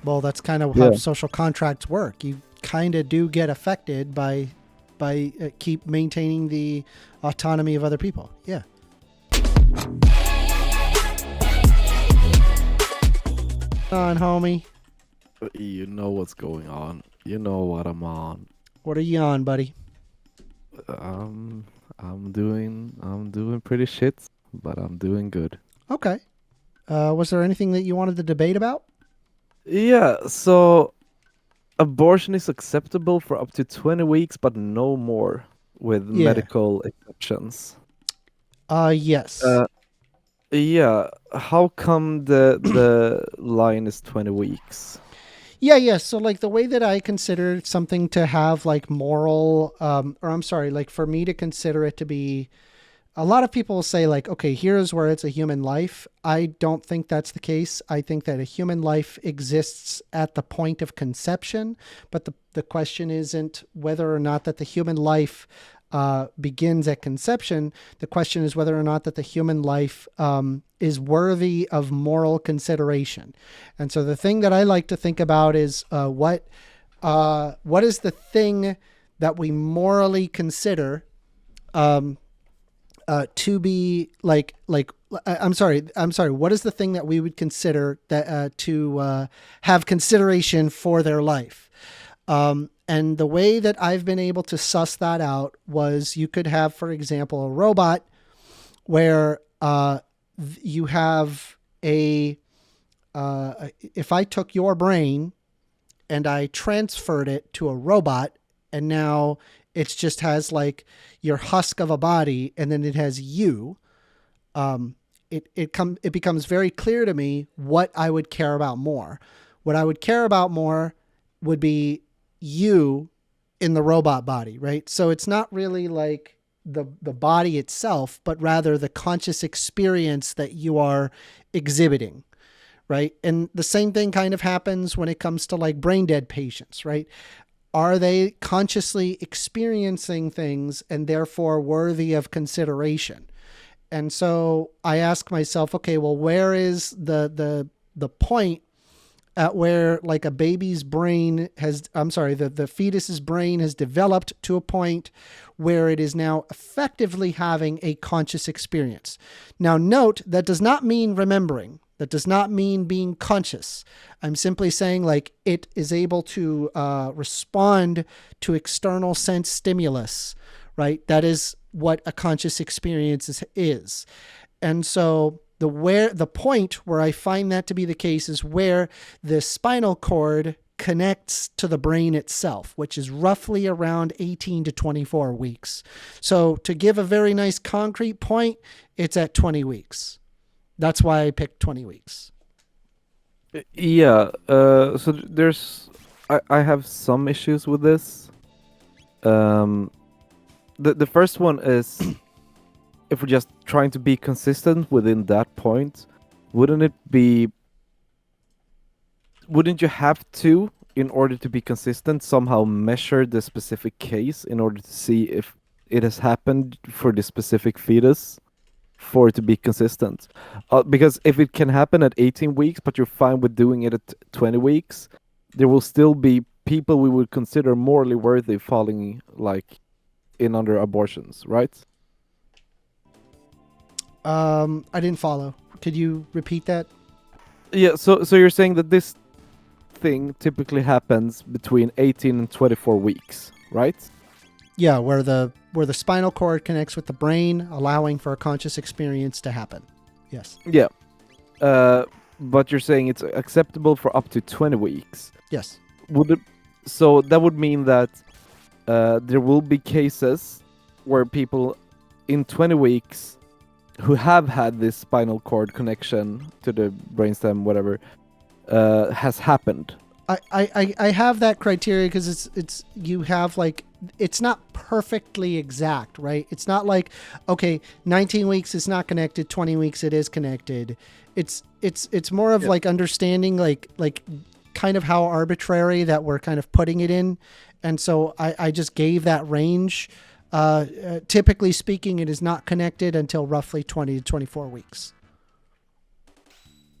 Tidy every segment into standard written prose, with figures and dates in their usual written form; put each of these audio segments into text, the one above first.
Well, that's kind of how Yeah. social contracts work. You kind of do get affected by keep maintaining the autonomy of other people. Yeah. On, homie. You know what's going on. You know what I'm on. What are you on, buddy? Um, I'm doing pretty shit, but I'm doing good. Okay. Was there anything that you wanted to debate about? Yeah, so abortion is acceptable for up to 20 weeks, but no more with Yeah. medical exceptions. Yes. Uh, yeah, how come the line is 20 weeks? Yeah. So, like, the way that I consider something to have, like, moral, or I'm sorry, like, for me to consider it to be, a lot of people say, like, okay, here's where it's a human life. I don't think that's the case. I think that a human life exists at the point of conception, but the question isn't whether or not that the human life begins at conception. The question is whether or not that the human life is worthy of moral consideration. And so the thing that I like to think about is what is the thing that we morally consider to be I'm sorry. What is the thing that we would consider that to have consideration for their life? And the way that I've been able to suss that out was you could have, for example, a robot where you have if I took your brain and I transferred it to a robot, and now it just has like your husk of a body, and then it has you. It becomes very clear to me what I would care about more. What I would care about more would be you in the robot body, right? So it's not really like the body itself, but rather the conscious experience that you are exhibiting, right? And the same thing kind of happens when it comes to like brain dead patients, right? Are they consciously experiencing things and therefore worthy of consideration? And so I ask myself, okay, well, where is the point at where like a baby's brain has, I'm sorry, the fetus's brain has developed to a point where it is now effectively having a conscious experience. Now, note that does not mean remembering. That does not mean being conscious. I'm simply saying like it is able to respond to external sense stimulus, right? That is what a conscious experience is. And so the point where I find that to be the case is where the spinal cord connects to the brain itself, which is roughly around 18 to 24 weeks. So to give a very nice concrete point, it's at 20 weeks. That's why I picked 20 weeks. Yeah, so I have some issues with this. Um, the first one is if we're just trying to be consistent within that point, wouldn't it be wouldn't you have to, in order to be consistent, somehow measure the specific case in order to see if it has happened for the specific fetus for it to be consistent? Because if it can happen at 18 weeks, but you're fine with doing it at 20 weeks, there will still be people we would consider morally worthy falling like in under abortions, right? I didn't follow. Could you repeat that? Yeah, so you're saying that this thing typically happens between 18 and 24 weeks, right? Yeah, where the spinal cord connects with the brain, allowing for a conscious experience to happen. Yes. Yeah. But you're saying it's acceptable for up to 20 weeks. Yes. So that would mean that there will be cases where people in 20 weeks who have had this spinal cord connection to the brainstem, whatever, has happened. I have that criteria because it's you have like it's not perfectly exact, right? It's not like, okay, 19 weeks is not connected, 20 weeks it is connected. It's more of like understanding like kind of how arbitrary that we're kind of putting it in. And so I just gave that range. Typically speaking, it is not connected until roughly 20 to 24 weeks.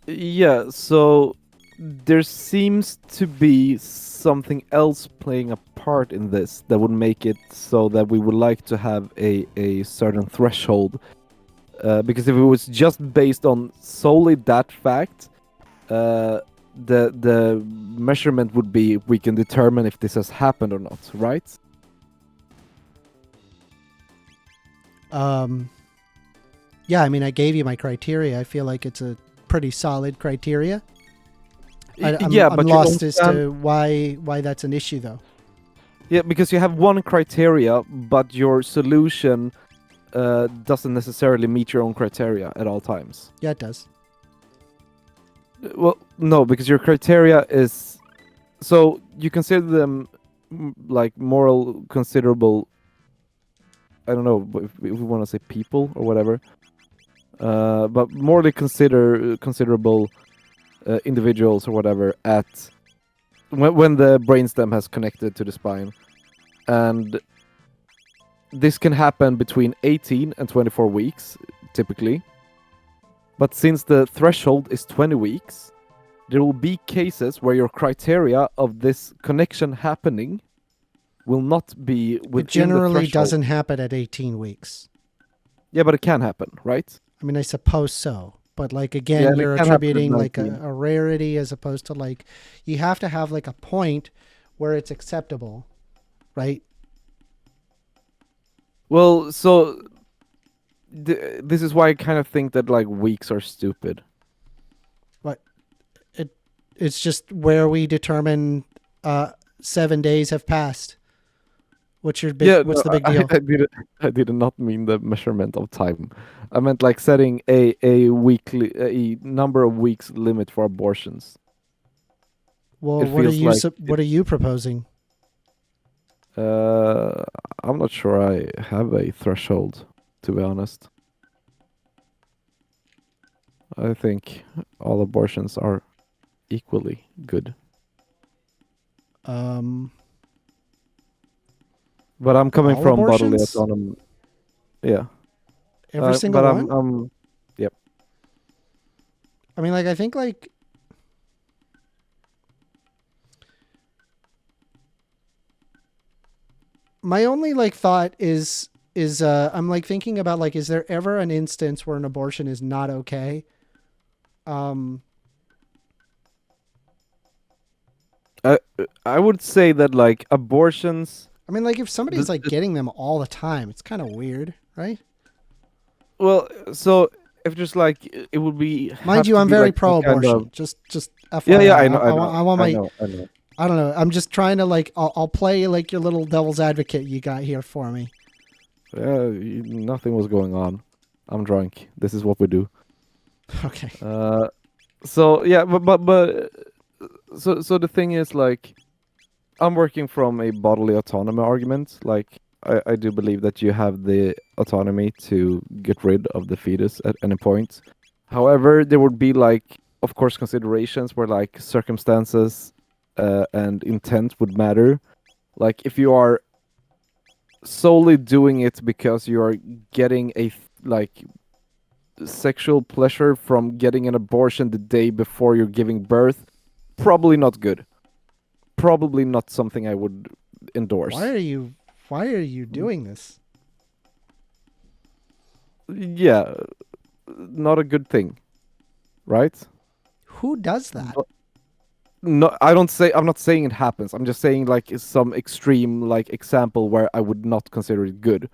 Yeah, so there seems to be something else playing a part in this that would make it so that we would like to have a certain threshold. Because if it was just based on solely that fact, the measurement would be we can determine if this has happened or not, right? Yeah, I mean, I gave you my criteria. I feel like it's a pretty solid criteria. I'm But you lost don't as to why that's an issue, though. Yeah, because you have one criteria, but your solution doesn't necessarily meet your own criteria at all times. Yeah, it does. Well, no, because your criteria is so you consider them like moral considerable. I don't know if we want to say people or whatever, but morally considerable individuals or whatever at when the brainstem has connected to the spine, and this can happen between 18 and 24 weeks typically. But since the threshold is 20 weeks, there will be cases where your criteria of this connection happening will not be within It generally the threshold. doesn't happen at 18 weeks. Yeah, but it can happen, right? I mean, I suppose so. But like, again, Yeah, you're it can happen at attributing like 19. a rarity as opposed to like, you have to have like a point where it's acceptable, right? Well, so this is why I kind of think that like weeks are stupid. It's just where we determine 7 days have passed. What's the big deal? I did not mean the measurement of time. I meant like setting a weekly a number of weeks limit for abortions. Well, It what are feels you like what are you proposing? I'm not sure I have a threshold, to be honest. I think all abortions are equally good. But I'm coming All from bodily abortions? autonomy. Yeah. Every single but one? yep. I mean, like, I think like my only like thought is I'm like thinking about like, is there ever an instance where an abortion is not okay? I would say that like abortions. I mean, like if somebody's like getting them all the time, it's kind of weird, right? Well, so if just like it would be. Mind you, I'm very pro-abortion. Just FYI. Yeah, I know. I want my. I know. I don't know. I'm just trying to like. I'll play like your little devil's advocate you got here for me. Nothing was going on. I'm drunk. This is what we do. Okay. So yeah, but so the thing is like, I'm working from a bodily autonomy argument. Like I do believe that you have the autonomy to get rid of the fetus at any point. However, there would be like, of course, considerations where like circumstances and intent would matter. Like if you are solely doing it because you are getting a like sexual pleasure from getting an abortion the day before you're giving birth, probably not good. Probably not something I would endorse. Why are you doing this? Yeah, not a good thing, right? Who does that? No, I'm not saying it happens. I'm just saying like some extreme like example where I would not consider it good.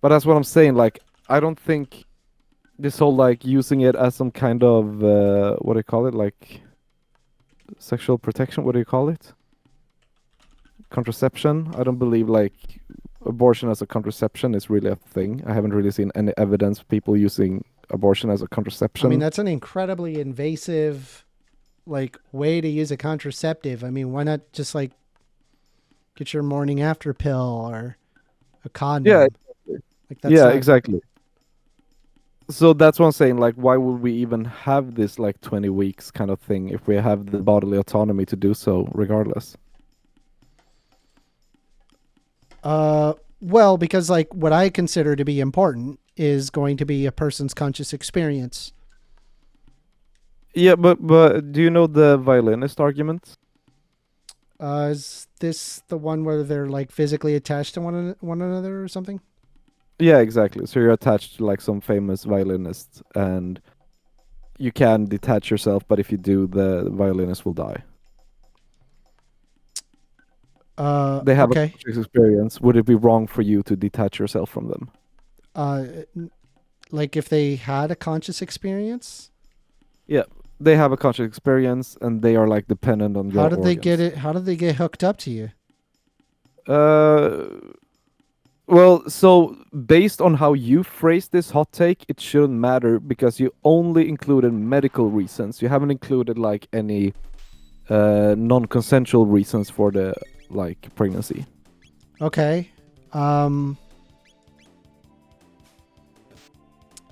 But that's what I'm saying. Like I don't think this whole like using it as some kind of what do you call it? Like sexual protection. What do you call it? Contraception. I don't believe like abortion as a contraception is really a thing. I haven't really seen any evidence of people using abortion as a contraception. I mean, that's an incredibly invasive like way to use a contraceptive. I mean, why not just like get your morning after pill or a condom? Yeah, like that's yeah, not... exactly. So that's what I'm saying. Like, why would we even have this like 20 weeks kind of thing if we have the bodily autonomy to do so, regardless? Well, because like what I consider to be important is going to be a person's conscious experience. Yeah, but do you know the violinist argument? Is this the one where they're like physically attached to one another or something? Yeah, exactly. So you're attached to like some famous violinist, and you can detach yourself, but if you do, the violinist will die. They have a Okay. conscious experience. Would it be wrong for you to detach yourself from them? Uh, like if they had a conscious experience, Yeah, they have a conscious experience, and they are like dependent on how your did they get organs. it? How did they get hooked up to you? Uh, well, so based on how you phrase this hot take, it shouldn't matter because you only included medical reasons. You haven't included like any non-consensual reasons for the like pregnancy. Okay. Um,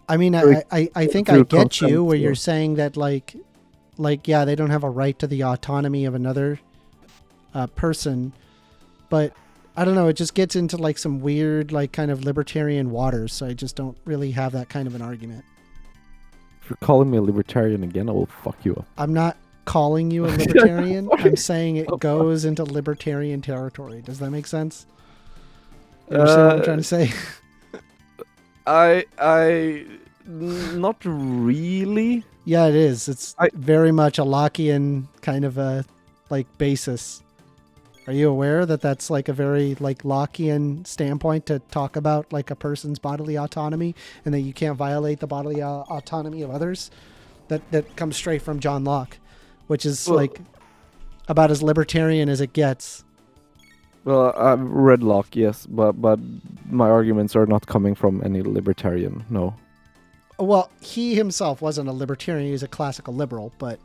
I mean, So it- I think I through get you consent, where you're or- saying that like yeah, they don't have a right to the autonomy of another person, but I don't know. It just gets into like some weird like kind of libertarian waters. So I just don't really have that kind of an argument. If you're calling me a libertarian again, I will fuck you up. I'm not calling you a libertarian. Sorry. I'm saying it goes into libertarian territory. Does that make sense? You understand what I'm trying to say? Not really. Yeah, it is. It's I- very much a Lockean kind of a like basis. Are you aware that that's like a very like Lockean standpoint to talk about like a person's bodily autonomy and that you can't violate the bodily autonomy of others? That comes straight from John Locke, which is Well- like about as libertarian as it gets. Well, I've read Locke, yes, but my arguments are not coming from any libertarian. No. Well, he himself wasn't a libertarian; he was a classical liberal, but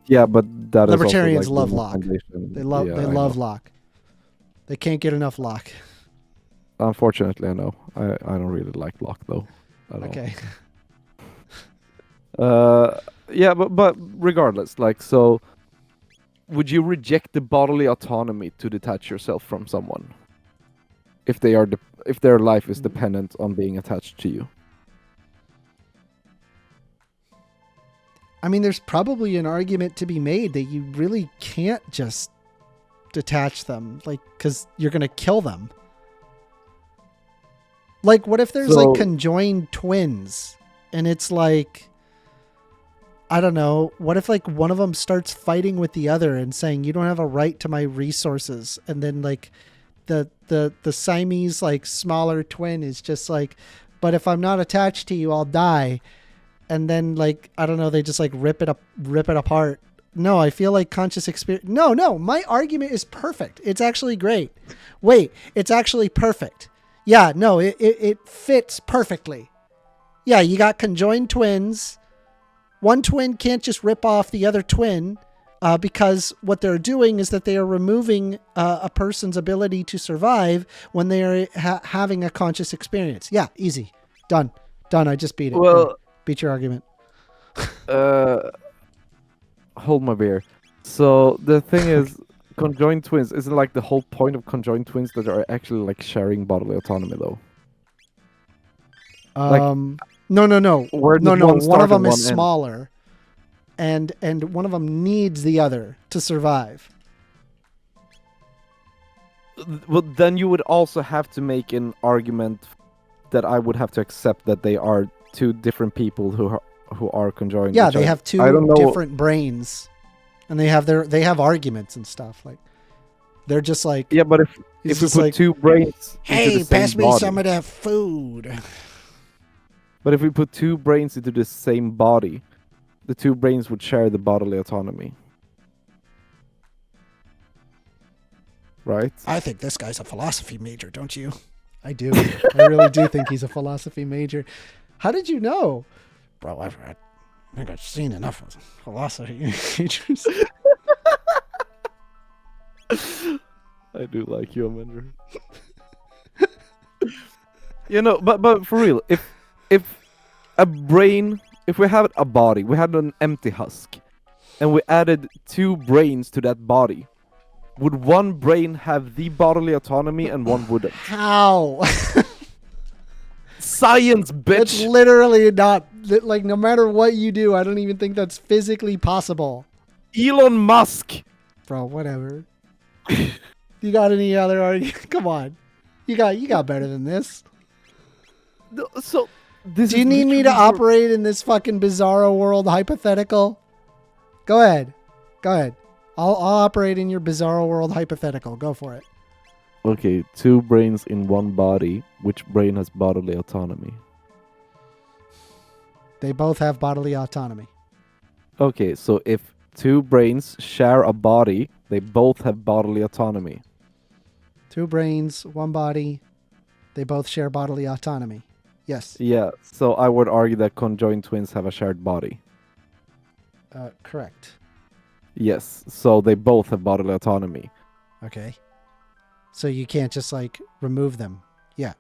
Yeah, but that is also, libertarians like, love the Locke. foundation. They love Yeah, they I love know. Locke. They can't get enough Locke. Unfortunately, I know. I don't really like Locke though. At Okay. all. Yeah, but regardless, like, so would you reject the bodily autonomy to detach yourself from someone if they are if their life is dependent on being attached to you? I mean, there's probably an argument to be made that you really can't just detach them, like, because you're going to kill them. Like, what if there's So- like conjoined twins and it's like, I don't know, what if like one of them starts fighting with the other and saying, you don't have a right to my resources. And then like the Siamese, like smaller twin is just like, but if I'm not attached to you, I'll die. And then like, I don't know, they just like rip it apart. No, I feel like conscious experience. No, my argument is perfect. It's actually great. Wait, it's actually perfect. Yeah, no, it fits perfectly. Yeah, you got conjoined twins. One twin can't just rip off the other twin because what they're doing is that they are removing a person's ability to survive when they are having a conscious experience. Yeah, easy. Done. I just beat it. Well, Beat your argument. Hold my beer. So the thing is, conjoined twins isn't like the whole point of conjoined twins that are actually like sharing bodily autonomy though. Like, No. Where does No. one One start of them and is one end? smaller, and one of them needs the other to survive. Well, then you would also have to make an argument that I would have to accept that they are two different people who are conjoined. Yeah, which they I have two don't know. different brains, and they have arguments and stuff. Like they're just like, Yeah, but he's if we just put like, two brains into hey, the same pass me body, some of that food. but if we put two brains into the same body, the two brains would share the bodily autonomy, right? I think this guy's a philosophy major, don't you? I do. I really do think he's a philosophy major. How did you know? Bro, I think I've seen enough of philosophy majors. I do like you, Amender. You know, but for real, if a brain, if we had a body, we had an empty husk, and we added two brains to that body, would one brain have the bodily autonomy and one wouldn't? How? science, That's bitch. literally not like no matter what you do, I don't even think that's physically possible. Elon Musk. Bro, whatever. You got any other argument? Come on. You got better than this. So this Do you is need me to literally your- operate in this fucking bizarro world hypothetical? Go ahead. Go ahead. I'll operate in your bizarro world hypothetical. Go for it. Okay, 2 brains in one body. Which brain has bodily autonomy? They both have bodily autonomy. Okay, so if 2 brains share a body, they both have bodily autonomy. 2 brains, 1 body. They both share bodily autonomy. Yes. Yeah, so I would argue that conjoined twins have a shared body. Correct. Yes, so they both have bodily autonomy. Okay. So you can't just like remove them. Yeah.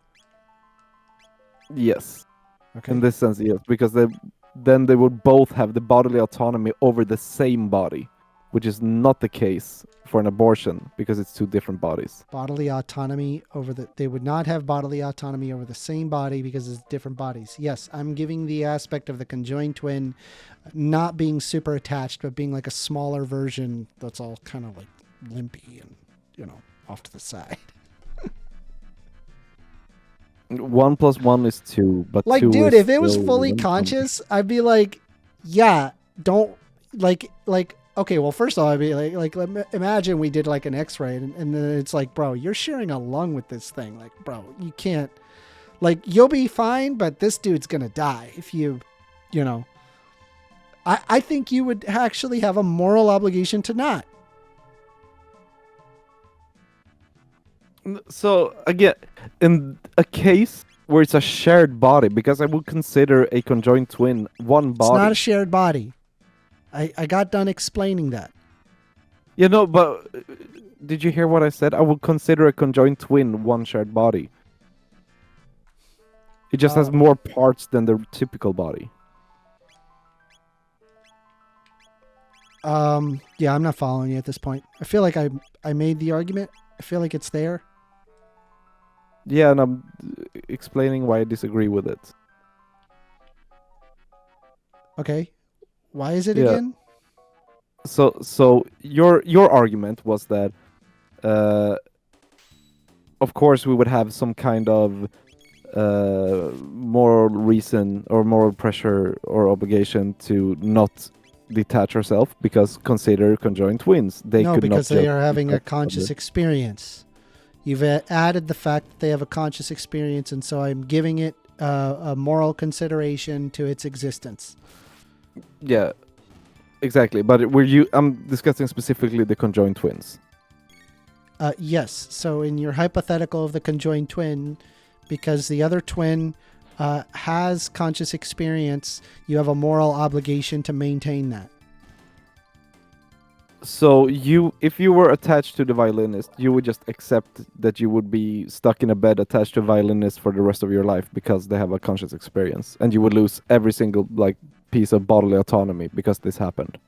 Yes, Okay. in this sense, yes, because then they would both have the bodily autonomy over the same body, which is not the case for an abortion because it's 2 different bodies. Bodily autonomy they would not have bodily autonomy over the same body because it's different bodies. Yes, I'm giving the aspect of the conjoined twin not being super attached, but being like a smaller version that's all kind of like limpy and, off to the side. 1 plus 1 is 2, but Like, 2 dude, is if it was still fully 1. conscious, I'd be like, yeah, don't like, okay, well, first of all, I'd be like, imagine we did like an x-ray and then it's like, bro, you're sharing a lung with this thing. Like, bro, you can't, like, you'll be fine, but this dude's going to die if I think you would actually have a moral obligation to not. So again, in a case where it's a shared body, because I would consider a conjoined twin one body. It's not a shared body. I got done explaining that. But did you hear what I said? I would consider a conjoined twin one shared body. It just has more parts than the typical body. Yeah, I'm not following you at this point. I feel like I made the argument. I feel like it's there. Yeah, and I'm explaining why I disagree with it. Okay. Why is it Yeah. again? So your argument was that, of course, we would have some kind of moral reason or moral pressure or obligation to not detach ourselves because consider conjoined twins. They No, could because not they just are having a detach conscious from experience. You've added the fact that they have a conscious experience, and so I'm giving it a moral consideration to its existence. it. Yeah, exactly. But I'm discussing specifically the conjoined twins. Yes. So in your hypothetical of the conjoined twin, because the other twin has conscious experience, you have a moral obligation to maintain that. So if you were attached to the violinist, you would just accept that you would be stuck in a bed attached to a violinist for the rest of your life because they have a conscious experience, and you would lose every single piece of bodily autonomy because this happened.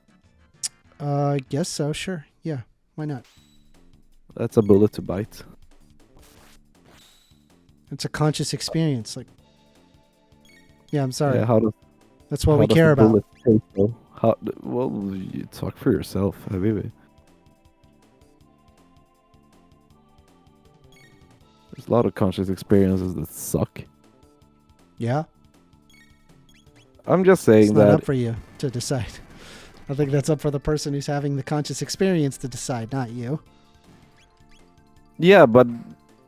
I guess so. Sure. Yeah. Why not? That's a bullet to bite. It's a conscious experience. Like, yeah. I'm sorry. Yeah, That's what how we does care the about. bullet taste, though? Well, you talk for yourself, Habibi. There's a lot of conscious experiences that suck. Yeah. I'm just It's saying not that. up for you to decide. I think that's up for the person who's having the conscious experience to decide, not you. Yeah, but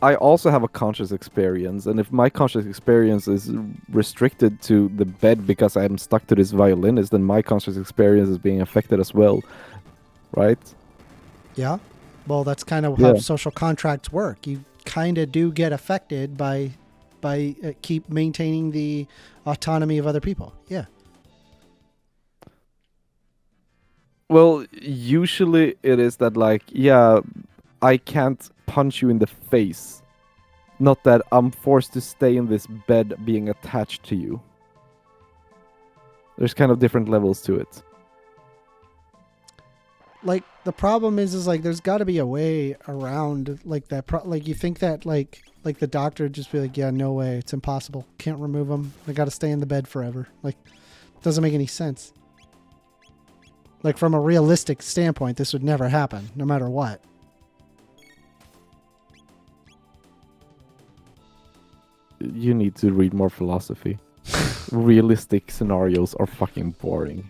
I also have a conscious experience, and if my conscious experience is restricted to the bed because I'm stuck to this violinist, then my conscious experience is being affected as well, right? Yeah. Well, that's kind of Yeah. how social contracts work. You kind of do get affected by keep maintaining the autonomy of other people. Yeah. Well, usually it is that I can't punch you in the face. Not that I'm forced to stay in this bed being attached to you. There's kind of different levels to it. like the problem is like there's got to be a way around like that. Like you think that like the doctor would just be like, yeah, no way, it's impossible, can't remove them. They got to stay in the bed forever. Like, doesn't make any sense. Like from a realistic standpoint, this would never happen, no matter what. You need to read more philosophy. Realistic scenarios are fucking boring.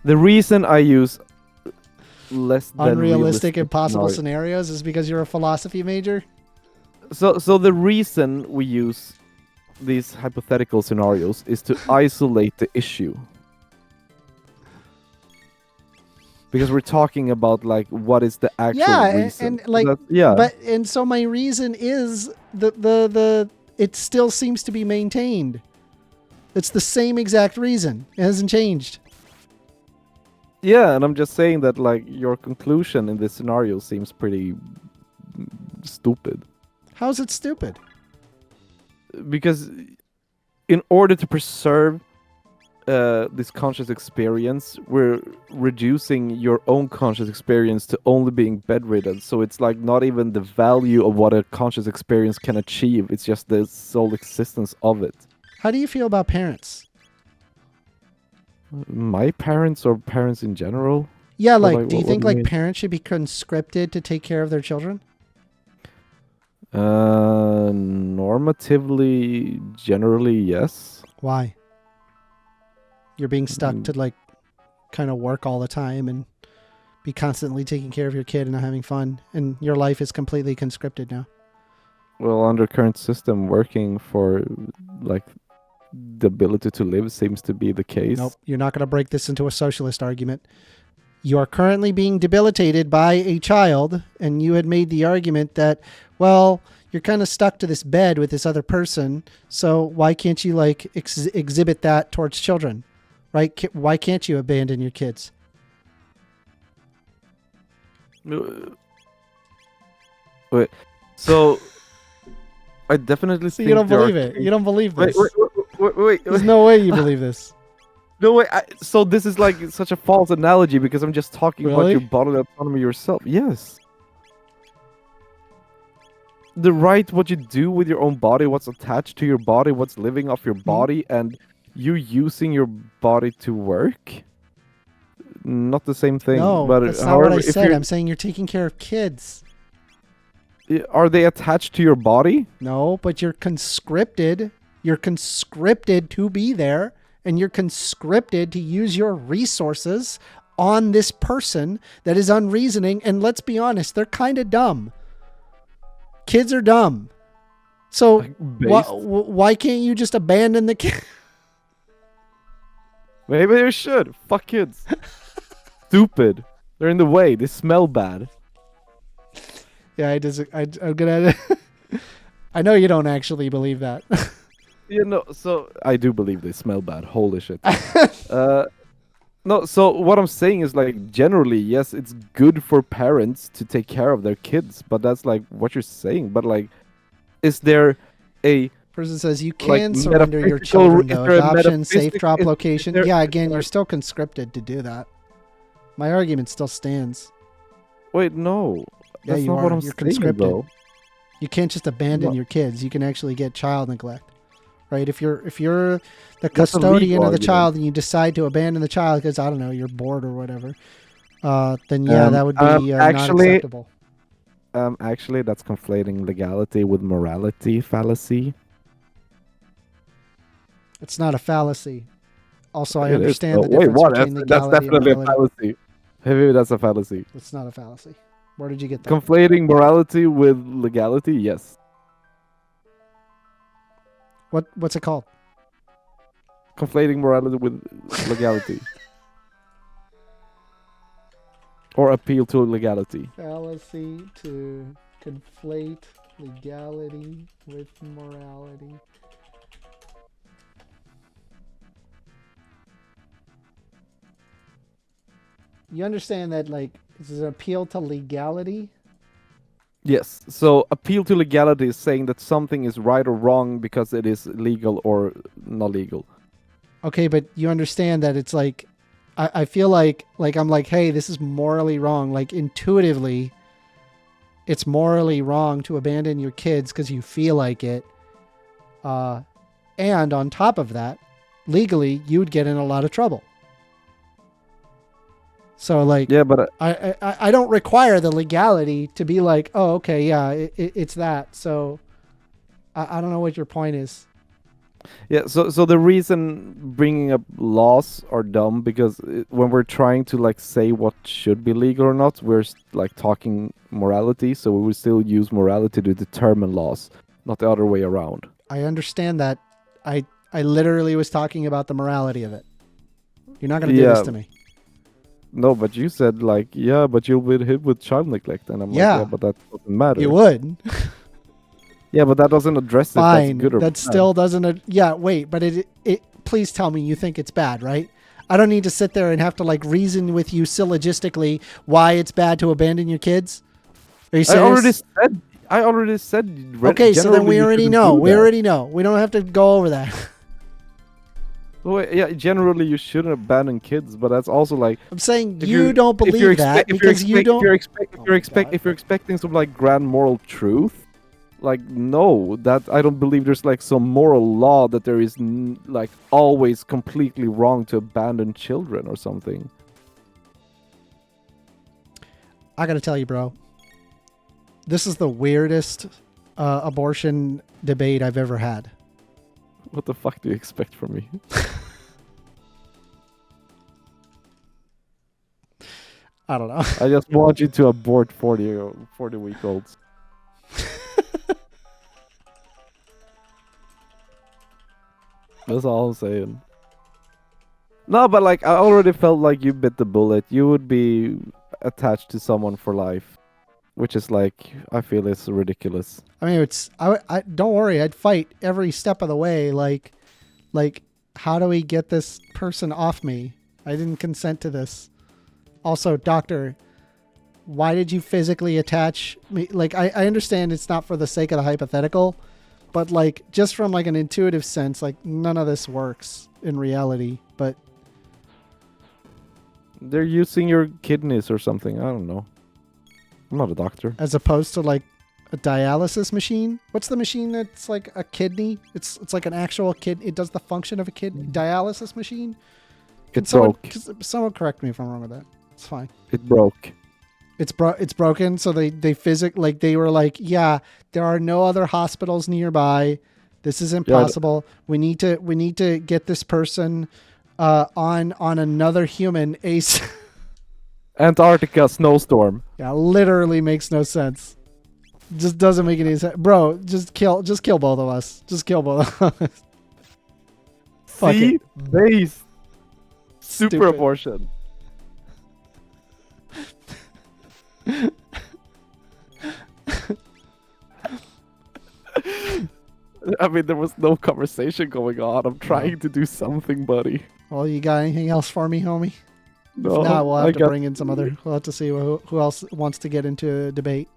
The reason I use less than Unrealistic, impossible scenarios scenarios is because you're a philosophy major? So the reason we use these hypothetical scenarios is to isolate the issue. Because we're talking about like what is the actual reason. And like yeah. But and so my reason is the it still seems to be maintained. It's the same exact reason. It hasn't changed. Yeah, and I'm just saying that like your conclusion in this scenario seems pretty stupid. How's it stupid? Because in order to preserve this conscious experience, we're reducing your own conscious experience to only being bedridden. So it's like not even the value of what a conscious experience can achieve. It's just the sole existence of it. How do you feel about parents? My parents or parents in general? Yeah, Or, like, do you think like mean? parents should be conscripted to take care of their children? Normatively, generally, yes. Why? You're being stuck to like kind of work all the time and be constantly taking care of your kid and not having fun, and your life is completely conscripted now. Well, under current system, working for like the ability to live seems to be the case. Nope, you're not going to break this into a socialist argument. You are currently being debilitated by a child, and you had made the argument that, well, you're kind of stuck to this bed with this other person, so why can't you like exhibit that towards children, right? Why can't you abandon your kids? Wait, so I definitely So think you don't there are believe it. You don't believe this. Wait. There's no way you believe this. No way. So this is like such a false analogy because I'm just talking about Really? your bodily autonomy yourself. Yes. The right, what you do with your own body, what's attached to your body, what's living off your body, and you using your body to work. Not the same thing. No, but that's not what I said. I'm saying you're taking care of kids. Are they attached to your body? No, but you're conscripted. You're conscripted to be there, and you're conscripted to use your resources on this person that is unreasoning. And let's be honest, they're kind of dumb. Kids are dumb. So why can't you just abandon the kid? Maybe you should. Fuck kids. Stupid. They're in the way. They smell bad. Yeah, I'm gonna. I know you don't actually believe that. You know, so I do believe they smell bad. Holy shit. No, so what I'm saying is like generally, yes, it's good for parents to take care of their kids, but that's like what you're saying. But like, is there a person says you like, can surrender your children though? is there a Adoption, safe metaphysic- drop is location. there- Yeah, again, you're still conscripted to do that. My argument still stands. Wait, no. Yeah, That's you not are. what I'm You're saying, conscripted. though. You can't just abandon What? your kids. You can actually get child neglect, right? If you're the That's a custodian legal of the argument. child and you decide to abandon the child because I don't know you're bored or whatever, then yeah, that would be not actually- acceptable. Actually, that's conflating legality with morality fallacy. It's not a fallacy. Also, I It is, understand the though. Wait, difference what? between That's legality and definitely a morality. fallacy. Maybe that's a fallacy. It's not a fallacy. Where did you get that? Conflating morality with legality, yes. What's it called? Conflating morality with legality. Or appeal to legality. Fallacy to conflate legality with morality. You understand that, like, this is an appeal to legality? Yes. So appeal to legality is saying that something is right or wrong because it is legal or not legal. Okay, but you understand that it's like I feel like I'm like, hey, this is morally wrong. Like intuitively, it's morally wrong to abandon your kids because you feel like it. And on top of that, legally, you would get in a lot of trouble. So like, Yeah, but I don't require the legality to be like, oh, okay, yeah, it's that. So I don't know what your point is. yeah, so the reason bringing up laws are dumb because when we're trying to like say what should be legal or not, we're like talking morality, so we will still use morality to determine laws, not the other way around. I understand that. I literally was talking about the morality of it. You're not going to do this to me. No, but you said like, yeah, but you'll be hit with child neglect, and I'm like, Yeah. yeah, but that doesn't matter. You would. Yeah, but that doesn't address Fine. if that's good or That bad. still doesn't. Yeah, wait, but it. Please tell me you think it's bad, right? I don't need to sit there and have to like reason with you syllogistically why it's bad to abandon your kids. Are you serious? I already said. Okay, so then we already know. We that. already know. We don't have to go over that. Well, yeah, generally you shouldn't abandon kids, but that's also like I'm saying you don't believe that because you don't. If you're expecting some like grand moral truth, like no, that I don't believe there's like some moral law that there is like always completely wrong to abandon children or something. I gotta tell you, bro. This is the weirdest abortion debate I've ever had. What the fuck do you expect from me? I don't know. I just want you to abort 40-week-olds. That's all I'm saying. No, but like I already felt like you bit the bullet. You would be attached to someone for life, which is like I feel it's ridiculous. I mean, I don't worry. I'd fight every step of the way. Like, how do we get this person off me? I didn't consent to this. Also, doctor, why did you physically attach me? Like, I understand it's not for the sake of the hypothetical, but like just from like an intuitive sense, like none of this works in reality. But they're using your kidneys or something. I don't know. I'm not a doctor. as opposed to like a dialysis machine. What's the machine that's like a kidney? It's like an actual kidney. It does the function of a kidney. Dialysis machine. It broke. Someone correct me if I'm wrong with that. It's fine. It broke. It's broken. So they they were like, yeah, there are no other hospitals nearby. This is impossible. We need to get this person on another human ace. Antarctica snowstorm. Yeah, literally makes no sense. Just doesn't make any sense, bro. Just kill both of us. Just kill both of us. Fuck it. Base. Super Stupid. abortion. I mean, there was no conversation going on. I'm trying to do something, buddy. Well, you got anything else for me, homie? No, If not, we'll have to bring in some other. We'll have to see who else wants to get into a debate.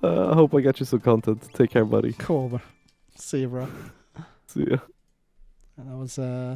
I hope I got you some content. Take care, buddy. Cool, bro. See you, bro. See ya. That was